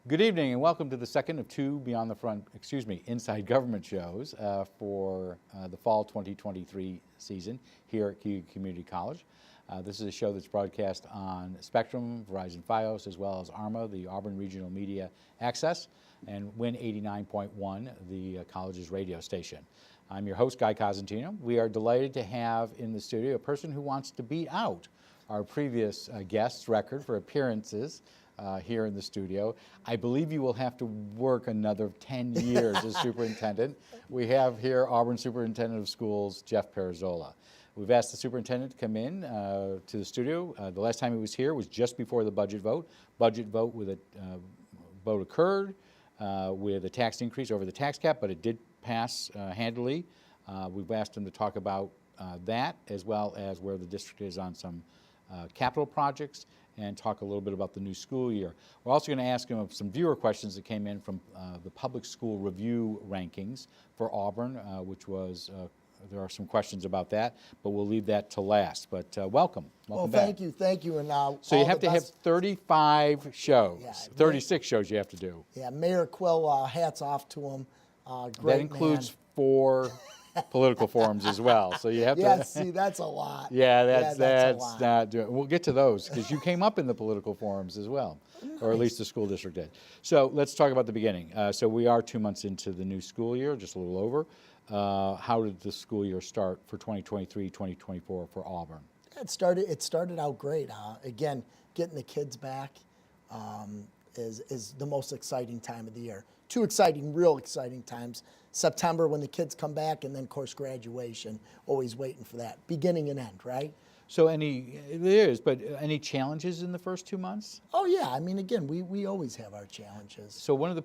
Good evening and welcome to the second of two Inside Government shows for the fall 2023 season here at Cuyahoga Community College. This is a show that's broadcast on Spectrum, Verizon Fios, as well as ARMA, the Auburn Regional Media Access, and Win 89.1, the college's radio station. I'm your host, Guy Cosentino. We are delighted to have in the studio a person who wants to beat out our previous guest's record for appearances here in the studio. I believe you will have to work another 10 years as superintendent. We have here Auburn Superintendent of Schools, Jeff Pirozzolo. We've asked the superintendent to come in to the studio. The last time he was here was just before the budget vote. Vote occurred with a tax increase over the tax cap, but it did pass handily. We've asked him to talk about that, as well as where the district is on some capital projects, and talk a little bit about the new school year. We're also going to ask him some viewer questions that came in from the public school review rankings for Auburn, which was, there are some questions about that, but we'll leave that to last. But welcome Well, back. thank you. And so you have to have 35 shows, Yeah, 36 shows you have to do. Yeah, Mayor Quill, hats off to him. Great That includes man. 4 political forums as well. So you have Yeah, to. see, that's a lot. Yeah, that's a lot. not doing. We'll get to those because you came up in the political forums as well, or at least the school district did. So let's talk about the beginning. So we are 2 months into the new school year, just a little over. How did the school year start for 2023-2024 for Auburn? It started out great. Again, getting the kids back is the most exciting time of the year. 2 exciting, real exciting times. September when the kids come back, and then, of course, graduation. Always waiting for that. Beginning and end, right? So any challenges in the first 2 months? Oh, yeah. I mean, again, we always have our challenges. So one of the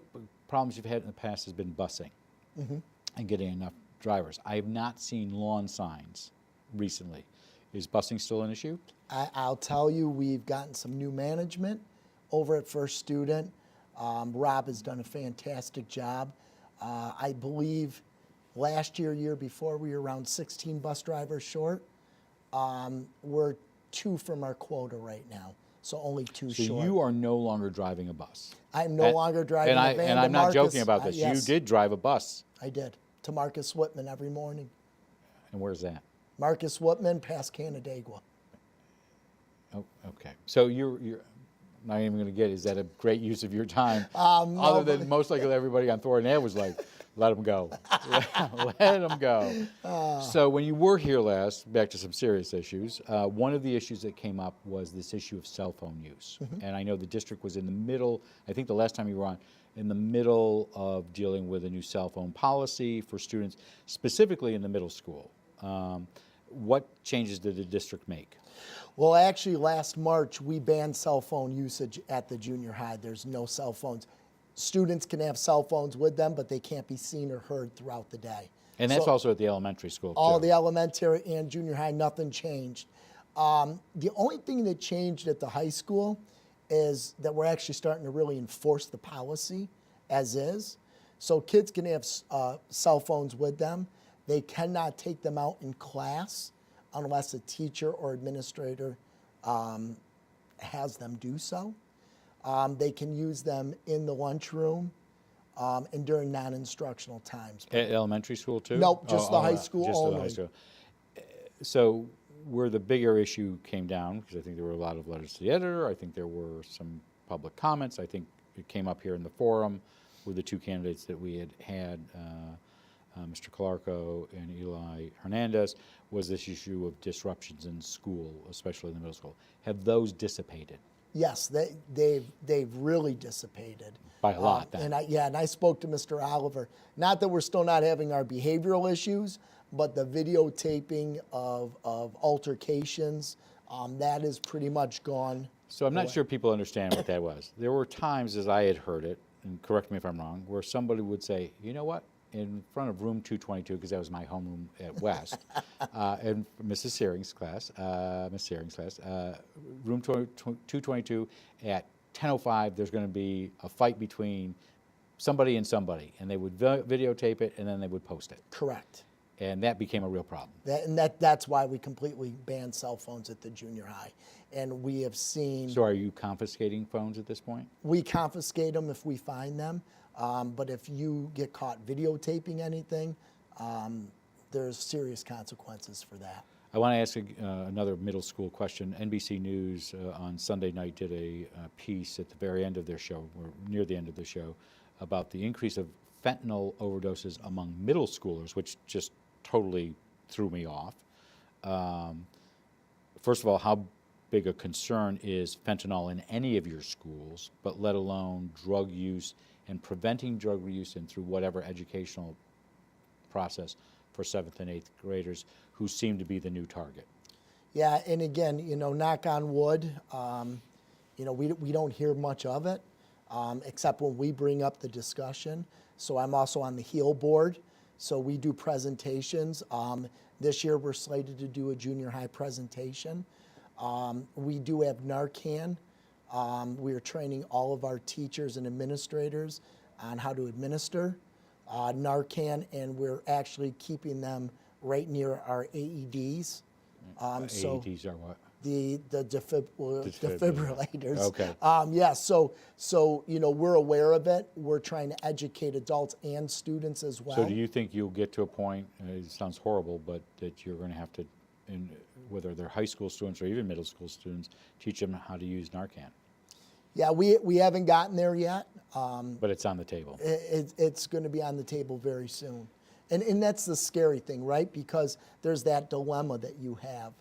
problems you've had in the past has been busing and getting enough drivers. I have not seen lawn signs recently. Is busing still an issue? I'll tell you, we've gotten some new management over at First Student. Rob has done a fantastic job. I believe last year before, we were around 16 bus drivers short. We're 2 from our quota right now, so only 2 so short. So you are no longer driving a bus? I'm no longer driving a van. And I'm not joking about this. Yes, you did drive a bus. I did, to Marcus Whitman every morning. And where's that? Marcus Whitman, past Canandaigua. Oh, okay. So you're not even going to get, is that a great use of your time? Other than most likely everybody on Thornton Ave was like, let them go. Let them go. So when you were here last, back to some serious issues, one of the issues that came up was this issue of cell phone use. And I know the district was in the middle, I think the last time you were on, in the middle of dealing with a new cell phone policy for students, specifically in the middle school. What changes did the district make? Well, actually, last March, we banned cell phone usage at the junior high. There's no cell phones. Students can have cell phones with them, but they can't be seen or heard throughout the day. And that's also at the elementary school, all too. The elementary and junior high, nothing changed. The only thing that changed at the high school is that we're actually starting to really enforce the policy as is. So kids can have cell phones with them. They cannot take them out in class unless a teacher or administrator has them do so. They can use them in the lunchroom and during non-instructional times. At elementary school too? Nope, just the high school only. Just the high school. So where the bigger issue came down, because I think there were a lot of letters to the editor, I think there were some public comments, I think it came up here in the forum with the 2 candidates that we had Mr. Calarco and Eli Hernandez, was this issue of disruptions in school, especially in the middle school. Have those dissipated? Yes, they've really dissipated. By a lot, then. And I spoke to Mr. Oliver. Not that we're still not having our behavioral issues, but the videotaping of altercations, that is pretty much gone. So I'm not sure people understand what that was. There were times, as I had heard it, and correct me if I'm wrong, where somebody would say, you know what? In front of room 222, because that was my homeroom at West, and Mrs. Searing's class, room 222 at 10:05, there's going to be a fight between somebody and somebody, and they would videotape it, and then they would post it. Correct. And that became a real problem. That's why we completely banned cell phones at the junior high. And we have seen... So are you confiscating phones at this point? We confiscate them if we find them. But if you get caught videotaping anything, there's serious consequences for that. I want to ask another middle school question. NBC News on Sunday night did a piece at the very end of their show, or near the end of the show, about the increase of fentanyl overdoses among middle schoolers, which just totally threw me off. First of all, how big a concern is fentanyl in any of your schools, but let alone drug use and preventing drug use and through whatever educational process for 7th and 8th graders who seem to be the new target? Yeah, and again, knock on wood, we don't hear much of it, except when we bring up the discussion. So I'm also on the HEAL board, so we do presentations. This year we're slated to do a junior high presentation. We do have Narcan. We are training all of our teachers and administrators on how to administer Narcan, and we're actually keeping them right near our AEDs. AEDs are what? The defibrillators. Okay. Yeah, so we're aware of it. We're trying to educate adults and students as well. So do you think you'll get to a point, it sounds horrible, but that you're going to have to, whether they're high school students or even middle school students, teach them how to use Narcan? Yeah, we haven't gotten there yet. But it's on the table. It's going to be on the table very soon. And that's the scary thing, right? Because there's that dilemma that you have.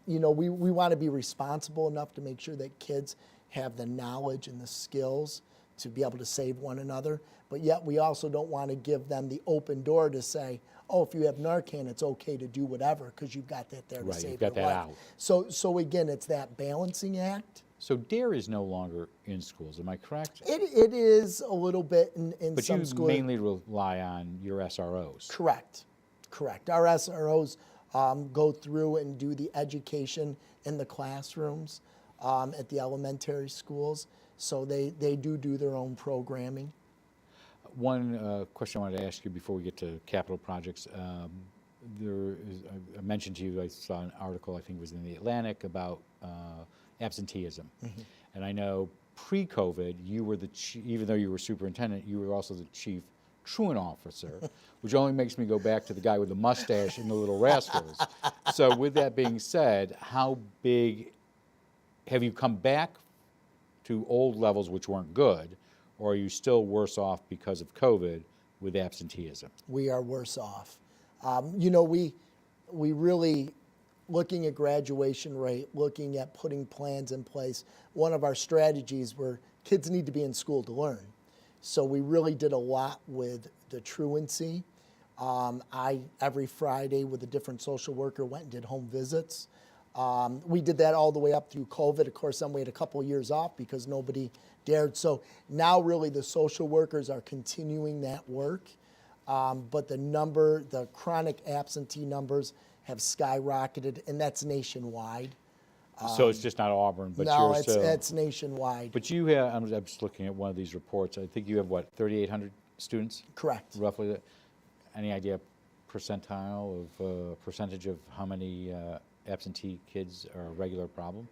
We want to be responsible enough to make sure that kids have the knowledge and the skills to be able to save one another. But yet we also don't want to give them the open door to say, oh, if you have Narcan, it's okay to do whatever because you've got that there to save you've got your that life. out. So again, it's that balancing act. So DARE is no longer in schools, am I correct? It is a little bit in But some you schools. mainly rely on your SROs. Correct. Our SROs go through and do the education in the classrooms at the elementary schools. So they do their own programming. One question I wanted to ask you before we get to capital projects. I mentioned to you, I saw an article, I think it was in the Atlantic, about absenteeism. Mm-hmm. And I know pre-COVID, you were even though you were superintendent, you were also the chief truant officer, which only makes me go back to the guy with the mustache and the Little Rascals. So with that being said, how big, have you come back to old levels which weren't good, or are you still worse off because of COVID with absenteeism? We are worse off. We really, looking at graduation rate, looking at putting plans in place, one of our strategies were kids need to be in school to learn. So we really did a lot with the truancy. I, every Friday with a different social worker, went and did home visits. We did that all the way up through COVID. Of course, then we had a couple of years off because nobody dared. So now really the social workers are continuing that work. But the chronic absentee numbers have skyrocketed, and that's nationwide. So it's just not Auburn, but no, you're still... it's nationwide. But you have, I'm just looking at one of these reports, I think you have, what, 3,800 students? Correct. Roughly. Any idea percentile of percentage of how many absentee kids are a regular problem?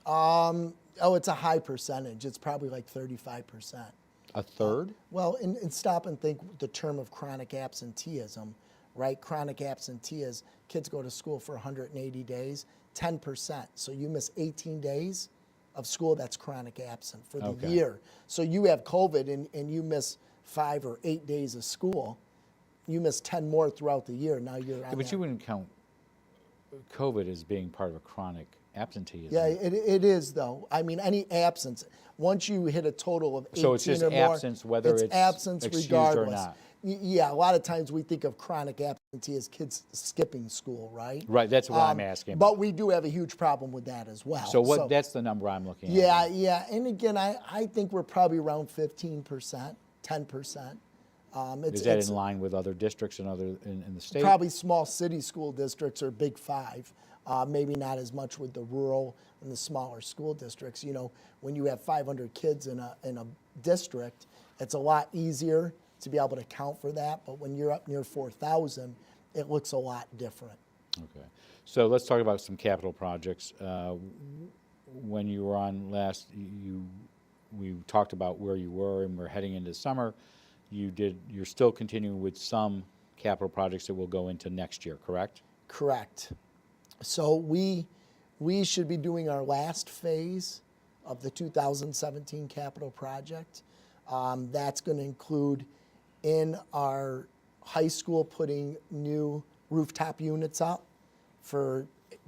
It's a high percentage. It's probably like 35%. A third? Well, and stop and think the term of chronic absenteeism, right? Chronic absenteeism, kids go to school for 180 days, 10%. So you miss 18 days of school, that's chronic absent for the year. So you have COVID and you miss 5 or 8 days of school. You miss 10 more throughout the year. Now you're on But you wouldn't count COVID as being part of a chronic absenteeism. Yeah, it is though. I mean, any absence, once you hit a total of 18 so it's just or more, absence, whether it's absence excused regardless. or not. Yeah, a lot of times we think of chronic absentee as kids skipping school, right? Right, that's what I'm asking. But we do have a huge problem with that as well. So that's the number I'm looking at. at. Yeah, and again, I think we're probably around 15%, 10%. Is that in line with other districts and in the state? Probably small city school districts or big five. Maybe not as much with the rural and the smaller school districts. You know, when you have 500 kids in a district, it's a lot easier to be able to account for that. But when you're up near 4,000, it looks a lot different. Okay. So let's talk about some capital projects. When you were on last, we talked about where you were, and we're heading into summer. You're still continuing with some capital projects that will go into next year, correct? Correct. So we should be doing our last phase of the 2017 capital project. That's going to include in our high school putting new rooftop units up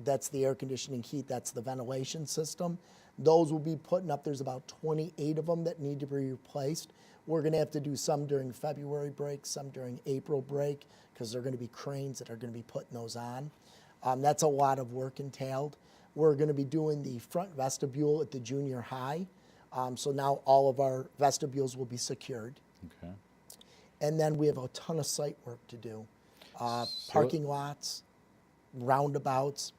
that's the air conditioning heat, that's the ventilation system. Those will be putting up, there's about 28 of them that need to be replaced. We're going to have to do some during February break, some during April break, because they're going to be cranes that are going to be putting those on. That's a lot of work entailed. We're going to be doing the front vestibule at the junior high. So now all of our vestibules will be secured. Okay. And then we have a ton of site work to do. Parking lots, roundabouts.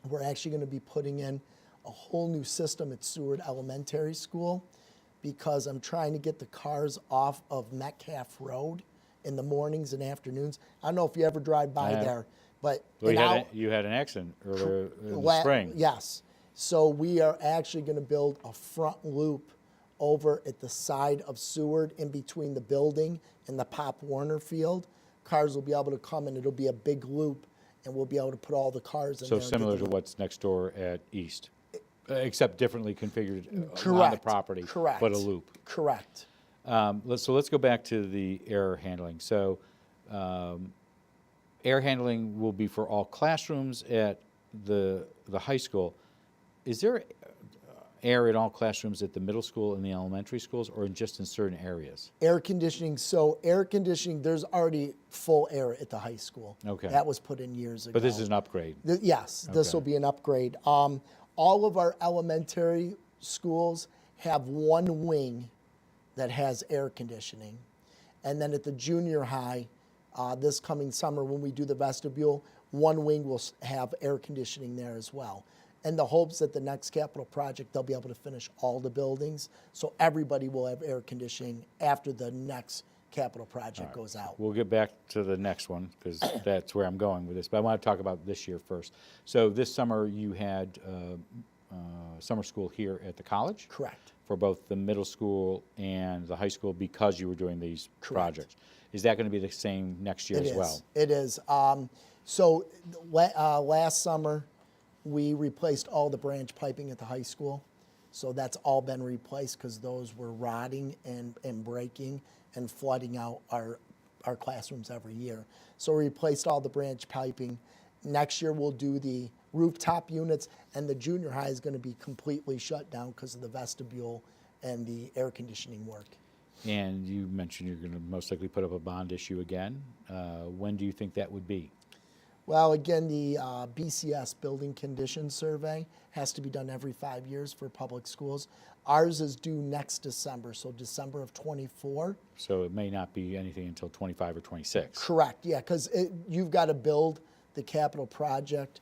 We're actually going to be putting in a whole new system at Seward Elementary School because I'm trying to get the cars off of Metcalf Road in the mornings and afternoons. I don't know if you ever drive by there, but Well, you had an accident earlier in the spring. Yes. So we are actually going to build a front loop over at the side of Seward in between the building and the Pop Warner field. Cars will be able to come and it'll be a big loop and we'll be able to put all the cars in So there. similar to what's next door at East, except differently configured Correct. on the property, Correct. but a loop. Correct. Let's go back to the air handling. So air handling will be for all classrooms at the high school. Is there air in all classrooms at the middle school and the elementary schools, or just in certain areas? Air conditioning. So air conditioning, there's already full air at the high school. Okay. That was put in years ago. But this is an upgrade. Yes, this will be an upgrade. All of our elementary schools have one wing that has air conditioning. And then at the junior high, this coming summer when we do the vestibule, one wing will have air conditioning there as well. And the hopes that the next capital project, they'll be able to finish all the buildings, so everybody will have air conditioning after the next capital project goes out. We'll get back to the next one because that's where I'm going with this. But I want to talk about this year first. So this summer you had summer school here at the college? Correct. For both the middle school and the high school because you were doing these projects. Is that going to be the same next year as well? It is. So last summer, we replaced all the branch piping at the high school. So that's all been replaced because those were rotting and breaking and flooding out our classrooms every year. So we replaced all the branch piping. Next year we'll do the rooftop units, and the junior high is going to be completely shut down because of the vestibule and the air conditioning work. And you mentioned you're going to most likely put up a bond issue again. When do you think that would be? Well, again, the BCS Building Condition Survey has to be done every 5 years for public schools. Ours is due next December, so December of '24. So it may not be anything until 25 or 26. Correct, yeah, because you've got to build the capital project.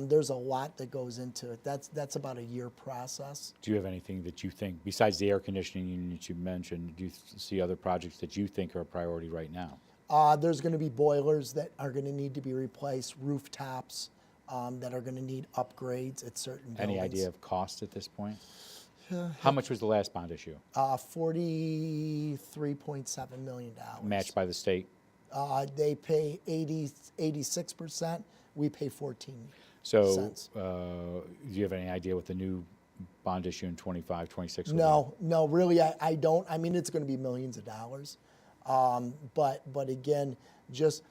There's a lot that goes into it. That's about a year process. Do you have anything that you think, besides the air conditioning unit you mentioned, do you see other projects that you think are a priority right now? There's going to be boilers that are going to need to be replaced, rooftops that are going to need upgrades at certain buildings. Any idea of cost at this point? How much was the last bond issue? $43.7 million. Matched by the state? They pay 86%. We pay 14 cents. Do you have any idea what the new bond issue in 25, 26 will be? No, really, I don't. I mean, it's going to be millions of dollars. But again, just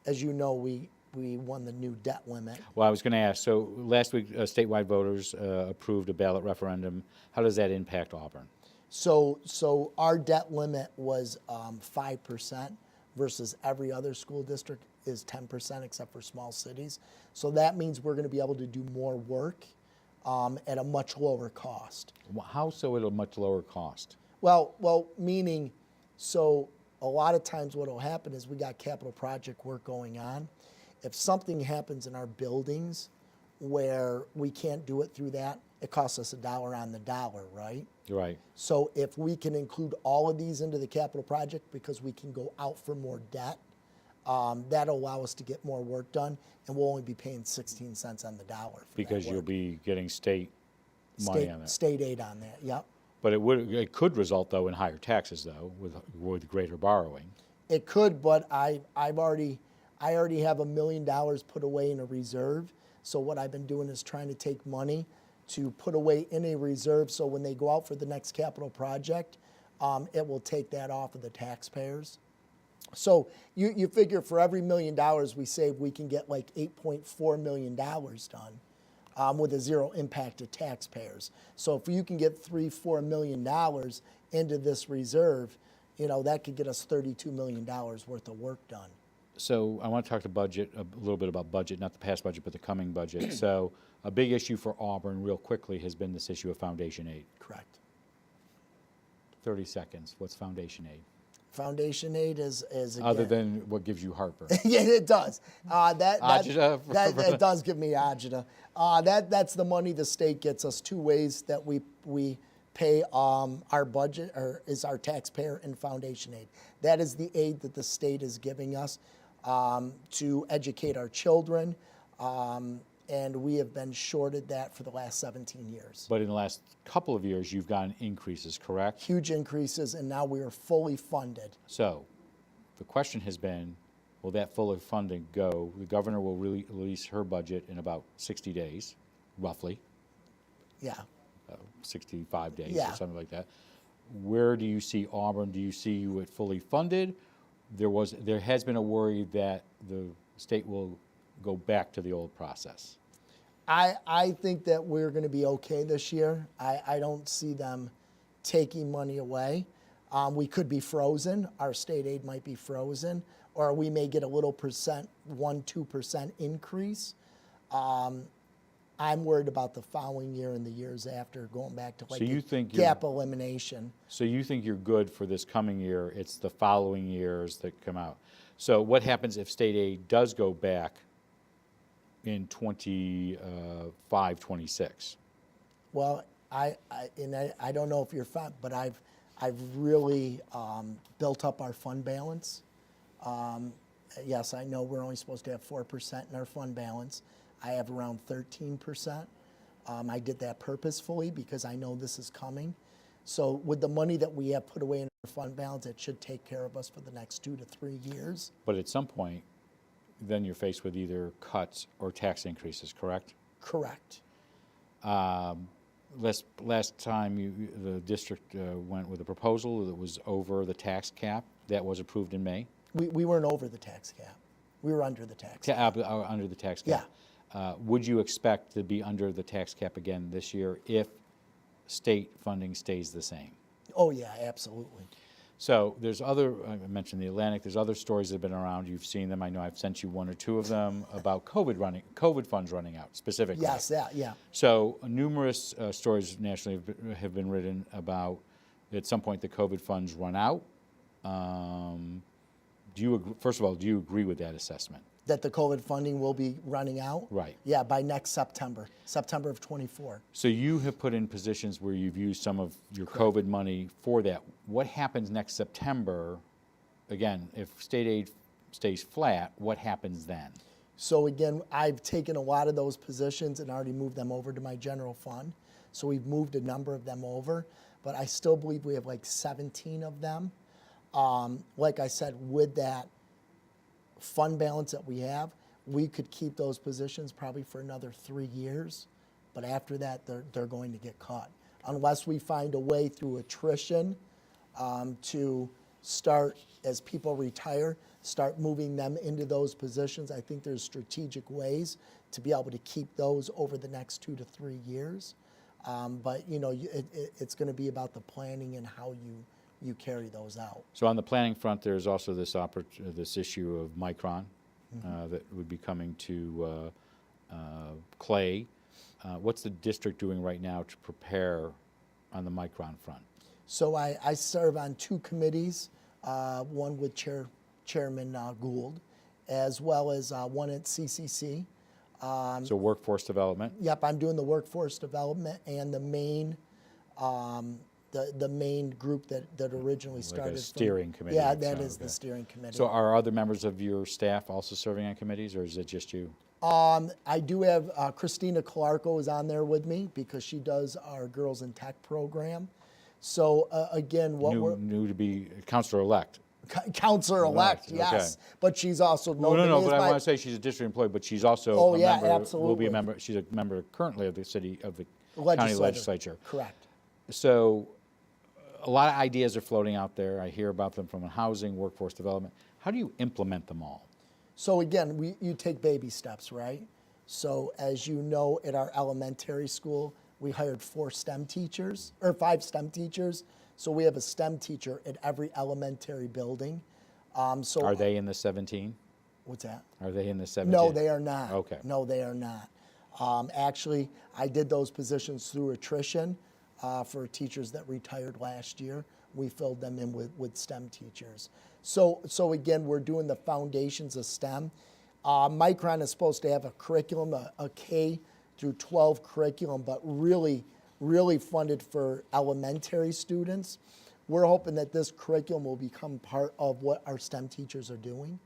as you know, we won the new debt limit. Well, I was going to ask, so last week statewide voters approved a ballot referendum. How does that impact Auburn? So our debt limit was 5% versus every other school district is 10% except for small cities. So that means we're going to be able to do more work at a much lower cost. How so at a much lower cost? Well, meaning, so a lot of times what will happen is we got capital project work going on. If something happens in our buildings where we can't do it through that, it costs us $1 on the dollar, right? Right. So if we can include all of these into the capital project because we can go out for more debt, That'll allow us to get more work done, and we'll only be paying 16 cents on the dollar for Because that you'll work. be getting state money on that. State aid on that, yep. But it could result, though, in higher taxes, though, with greater borrowing. It could, but I already have $1 million put away in a reserve. So what I've been doing is trying to take money to put away in a reserve, so when they go out for the next capital project, it will take that off of the taxpayers. So you figure for every $1 million we save, we can get like $8.4 million done with a zero impact to taxpayers. So if you can get $3-4 million into this reserve, that could get us $32 million worth of work done. So I want to talk to budget, a little bit about budget, not the past budget, but the coming budget. So a big issue for Auburn, real quickly, has been this issue of foundation aid. Correct. 30 seconds. What's foundation aid? Foundation aid is again, Other than what gives you heartburn. yeah, it does. Agita That does give me agita. That's the money the state gets us two ways that we pay our budget, or is our taxpayer and foundation aid. That is the aid that the state is giving us to educate our children, and we have been shorted that for the last 17 years. But in the last couple of years, you've gotten increases, correct? Huge increases, and now we are fully funded. So the question has been, will that full funding go? The governor will release her budget in about 60 days, roughly, Yeah. 65 days Yeah. or something like that. Where do you see Auburn? Do you see you at fully funded? There has been a worry that the state will go back to the old process. I think that we're going to be okay this year. I don't see them taking money away. We could be frozen. Our state aid might be frozen, or we may get a little percent, 1-2% increase. I'm worried about the following year and the years after, going back to like So you think gap elimination. So you think you're good for this coming year, it's the following years that come out. So what happens if state aid does go back in 25, 26? Well, I don't know if you're fine, but I've really built up our fund balance. Yes, I know we're only supposed to have 4% in our fund balance. I have around 13%. I did that purposefully because I know this is coming. So with the money that we have put away in our fund balance, it should take care of us for the next 2 to 3 years. But at some point, then you're faced with either cuts or tax increases, correct? Correct. Last time the district went with a proposal that was over the tax cap. That was approved in May. We weren't over the tax cap. We were under the tax cap. Under the tax cap. Would you expect to be under the tax cap again this year if state funding stays the same? Oh, yeah, absolutely. So there's I mentioned the Atlantic, there's other stories that have been around, you've seen them, I know I've sent you 1 or 2 of them about COVID funds running out specifically. Yes, yeah. So numerous stories nationally have been written about at some point the COVID funds run out. First of all, do you agree with that assessment? That the COVID funding will be running out? Right. Yeah, by next September of '24. So you have put in positions where you've used some of your COVID money for that. What happens next September? Again, if state aid stays flat, what happens then? So again, I've taken a lot of those positions and already moved them over to my general fund. So we've moved a number of them over, but I still believe we have like 17 of them. Like I said, with that fund balance that we have, we could keep those positions probably for another 3 years, but after that, they're going to get cut. Unless we find a way through attrition to start, as people retire, start moving them into those positions. I think there's strategic ways to be able to keep those over the next 2 to 3 years. But it's going to be about the planning and how you carry those out. So on the planning front, there's also this issue of Micron that would be coming to Clay. What's the district doing right now to prepare on the Micron front? So I serve on 2 committees, one with Chairman Gould, as well as one at CCC. So workforce development? Yep, I'm doing the workforce development and the main the main group that originally started. Like a steering committee. Yeah, that so, is the okay. steering committee. So are other members of your staff also serving on committees, or is it just you? I do have Christina Clarko is on there with me because she does our Girls in Tech program. So again, what we're New to be counselor-elect. counselor-elect, yes, okay. but she's also known No, to no, me as but I my- want to say she's a district employee, but she's also Oh, a yeah, member. Will be absolutely. a member. She's a member currently of the county legislator. legislature. Correct. So a lot of ideas are floating out there. I hear about them from housing, workforce development. How do you implement them all? So again, you take baby steps, right? So as you know, at our elementary school, we hired 5 STEM teachers. So we have a STEM teacher at every elementary building. So Are they in the 17? What's that? Are they in the 17? No, they are not. Okay. No, they are not. Actually, I did those positions through attrition for teachers that retired last year. We filled them in with STEM teachers. So again, we're doing the foundations of STEM. Micron is supposed to have a curriculum, a K through 12 curriculum, but really funded for elementary students. We're hoping that this curriculum will become part of what our STEM teachers are doing.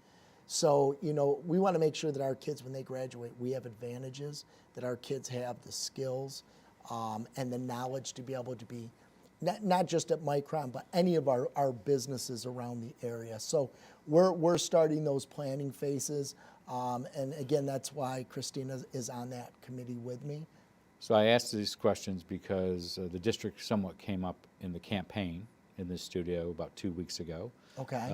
So, we want to make sure that our kids, when they graduate, we have advantages, that our kids have the skills and the knowledge to be able to be, not just at Micron, but any of our businesses around the area. So we're starting those planning phases. And again, that's why Christina is on that committee with me. So I asked these questions because the district somewhat came up in the campaign in this studio about 2 weeks ago. Okay.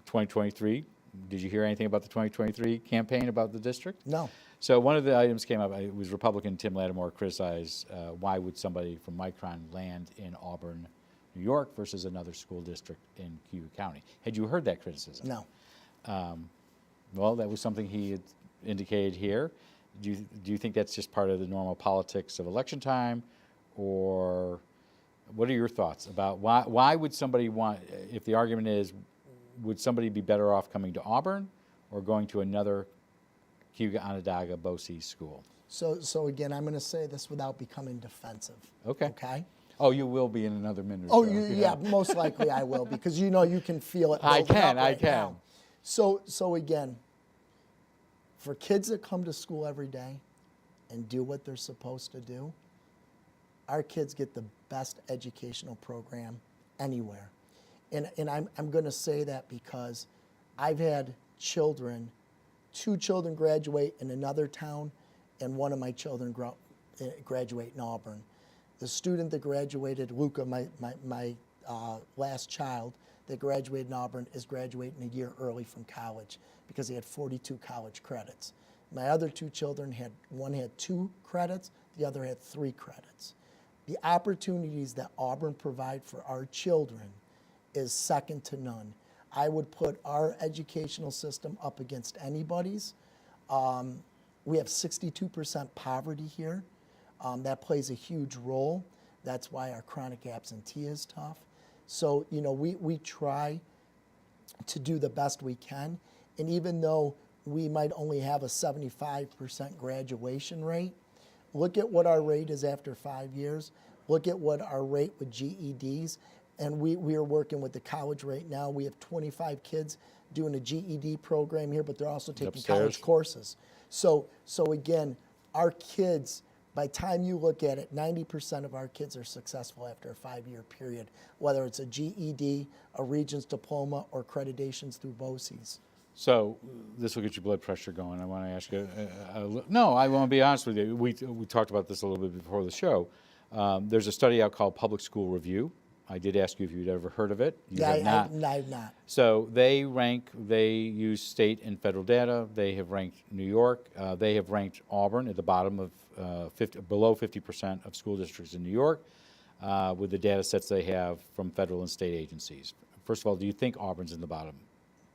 2023, did you hear anything about the 2023 campaign about the district? No. So one of the items came up, it was Republican Tim Lattimore criticized why would somebody from Micron land in Auburn, New York versus another school district in Cuyahoga County. Had you heard that criticism? No. Well, that was something he had indicated here. Do you think that's just part of the normal politics of election time, or what are your thoughts about why would somebody want, if the argument is, would somebody be better off coming to Auburn or going to another Cuyahoga Onondaga BOCES school? So again, I'm going to say this without becoming defensive. Okay. Okay. Oh, you will be in another minute. Oh, or so. yeah, most likely I will, because you can feel it. I building can, up I right can. now. So again, for kids that come to school every day and do what they're supposed to do, our kids get the best educational program anywhere. And I'm going to say that because I've had 2 children graduate in another town, and one of my children graduate in Auburn. The student that graduated, Luca, my last child that graduated in Auburn, is graduating a year early from college because he had 42 college credits. My other 2 children one had 2 credits, the other had 3 credits. The opportunities that Auburn provide for our children is second to none. I would put our educational system up against anybody's. We have 62% poverty here. That plays a huge role. That's why our chronic absentee is tough. So, we try to do the best we can. And even though we might only have a 75% graduation rate, look at what our rate is after 5 years. Look at what our rate with GEDs. And we are working with the college right now. We have 25 kids doing a GED program here, but they're also taking Upstairs. college courses. So again, our kids, by the time you look at it, 90% of our kids are successful after a 5-year period, whether it's a GED, a Regents diploma, or accreditations through BOCES. So this will get your blood pressure going. I want to ask you. No, I want to be honest with you. We talked about this a little bit before the show. There's a study out called Public School Review. I did ask you if you'd ever heard of it. You have not. I've not. So they use state and federal data. They have ranked New York. They have ranked Auburn at the bottom of below 50% of school districts in New York with the data sets they have from federal and state agencies. First of all, do you think Auburn's in the bottom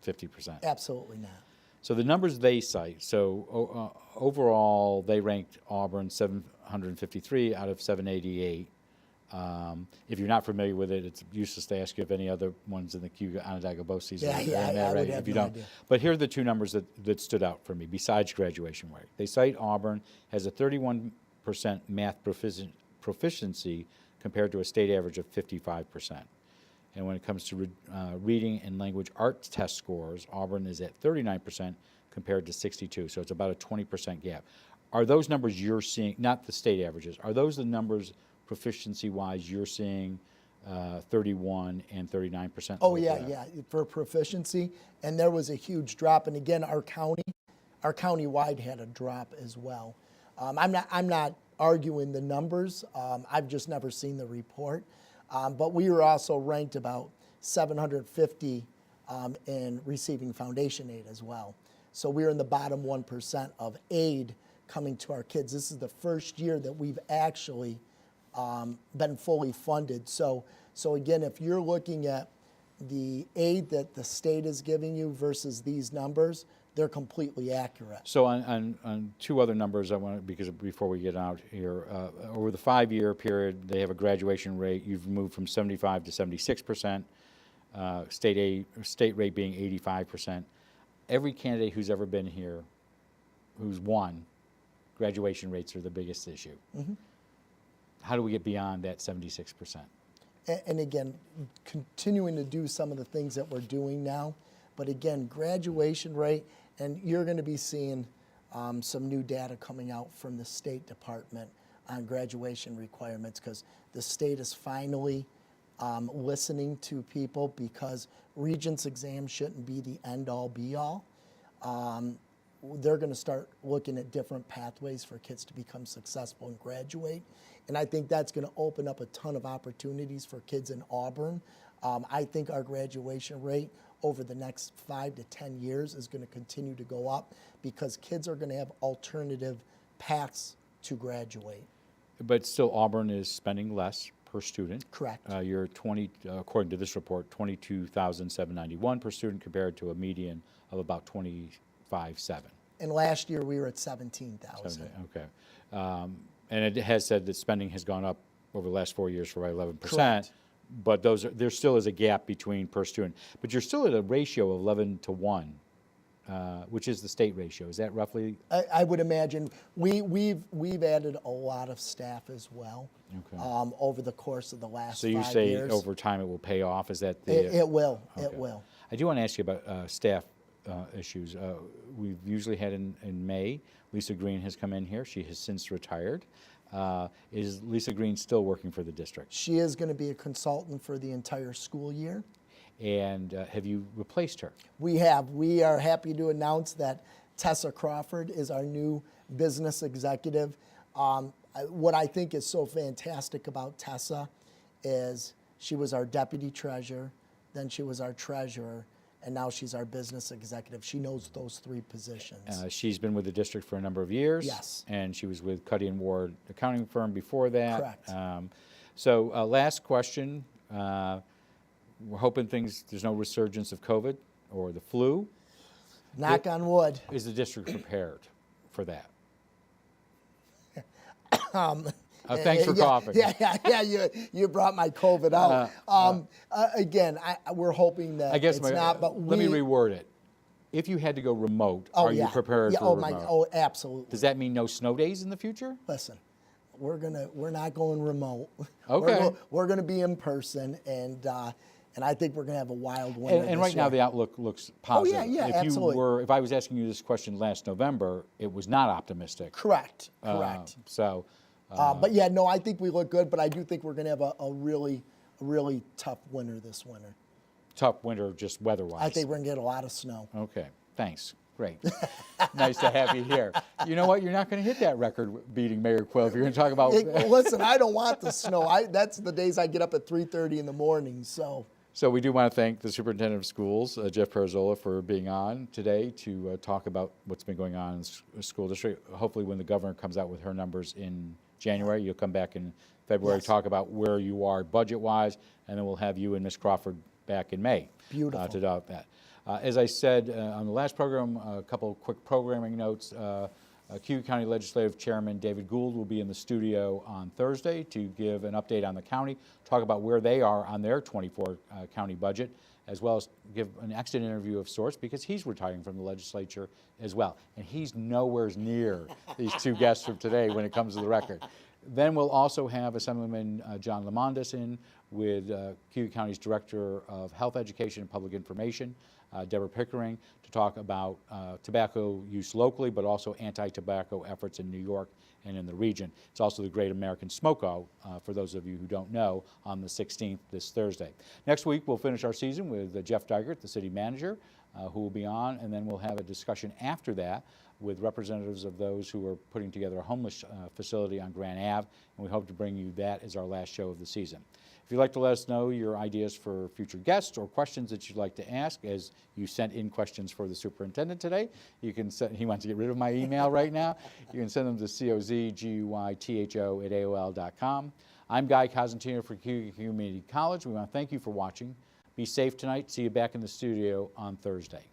50%? Absolutely not. So the numbers they cite, overall they ranked Auburn 753 out of 788. If you're not familiar with it, it's useless to ask you if any other ones in the Cuyahoga Onondaga BOCES are in there, I right? would have If you no don't. idea. But here are the 2 numbers that stood out for me besides graduation rate. They cite Auburn has a 31% math proficiency compared to a state average of 55%. And when it comes to reading and language arts test scores, Auburn is at 39% compared to 62%. So it's about a 20% gap. Are those numbers you're seeing, not the state averages, are those the numbers proficiency-wise you're seeing 31 and 39%? Oh, yeah, for proficiency. And there was a huge drop. And again, our county-wide had a drop as well. I'm not arguing the numbers. I've just never seen the report. But we were also ranked about 750 in receiving foundation aid as well. So we're in the bottom 1% of aid coming to our kids. This is the first year that we've actually been fully funded. So again, if you're looking at the aid that the state is giving you versus these numbers, they're completely accurate. So on two other numbers I want to, because before we get out here, over the 5-year period, they have a graduation rate. You've moved from 75 to 76%, state rate being 85%. Every candidate who's ever been here, who's won, graduation rates are the biggest issue. Mm-hmm. How do we get beyond that 76%? And again, continuing to do some of the things that we're doing now, but again, graduation rate, and you're going to be seeing some new data coming out from the State Department on graduation requirements, because the state is finally listening to people, because Regents exams shouldn't be the end-all, be-all. They're going to start looking at different pathways for kids to become successful and graduate. And I think that's going to open up a ton of opportunities for kids in Auburn. I think our graduation rate over the next 5 to 10 years is going to continue to go up, because kids are going to have alternative paths to graduate. But still, Auburn is spending less per student. Correct. You're according to this report, $22,791 per student compared to a median of about $25,700. And last year we were at 17,000. Okay. And it has said that spending has gone up over the last 4 years for about 11%. Correct. But there still is a gap between per student. But you're still at a ratio of 11 to 1, which is the state ratio. Is that roughly? I would imagine we've added a lot of staff as well. Okay. Over the course of the last 5 years. So you say over time it will pay off? Is that the? It will. Okay. It will. I do want to ask you about staff issues. We've usually had in May, Lisa Green has come in here. She has since retired. Is Lisa Green still working for the district? She is going to be a consultant for the entire school year. And have you replaced her? We have. We are happy to announce that Tessa Crawford is our new business executive. What I think is so fantastic about Tessa is she was our deputy treasurer, then she was our treasurer, and now she's our business executive. She knows those 3 positions. She's been with the district for a number of years. Yes. And she was with Cuddy & Ward accounting firm before that. Correct. So last question. We're hoping there's no resurgence of COVID or the flu. Knock on wood. Is the district prepared for that? Thanks for coughing. Yeah. You brought my COVID out. Again, we're hoping that it's not. But let me reword it. If you had to go remote, are you prepared for remote? Absolutely. Does that mean no snow days in the future? Listen, we're not going remote. Okay. We're gonna be in person, and I think we're gonna have a wild winter. And right now the outlook looks positive. Oh yeah, absolutely. If I was asking you this question last November, it was not optimistic. Correct. But yeah, no, I think we look good, but I do think we're going to have a really tough winter this winter. Tough winter, just weather-wise. I think we're going to get a lot of snow. Okay, thanks. Great. Nice to have you here. You know what? You're not going to hit that record-beating Mayor Quill if you're going to talk about... Listen, I don't want the snow. That's the days I get up at 3:30 in the morning, so... So we do want to thank the Superintendent of Schools, Jeff Pirozzolo, for being on today to talk about what's been going on in the school district. Hopefully when the governor comes out with her numbers in January, you'll come back in February, talk about where you are budget-wise, and then we'll have you and Ms. Crawford back in May. Beautiful. To talk that. As I said on the last program, a couple quick programming notes. Cuyahoga County Legislative Chairman David Gould will be in the studio on Thursday to give an update on the county, talk about where they are on their 24 county budget, as well as give an exit interview of sorts, because he's retiring from the legislature as well. And he's nowhere near these 2 guests from today when it comes to the record. Then we'll also have Assemblyman John Lamondis in with Cuyahoga County's Director of Health Education and Public Information, Deborah Pickering, to talk about tobacco use locally, but also anti-tobacco efforts in New York and in the region. It's also the Great American Smokeout, for those of you who don't know, on the 16th, this Thursday. Next week, we'll finish our season with Jeff Dygert, the city manager, who will be on, and then we'll have a discussion after that with representatives of those who are putting together a homeless facility on Grand Ave, and we hope to bring you that as our last show of the season. If you'd like to let us know your ideas for future guests or questions that you'd like to ask, as you sent in questions for the superintendent today, you can send, he wants to get rid of my email right now, you can send them to cozguytho@aol.com. I'm Guy Cosentino for Cuyahoga Community College. We want to thank you for watching. Be safe tonight. See you back in the studio on Thursday.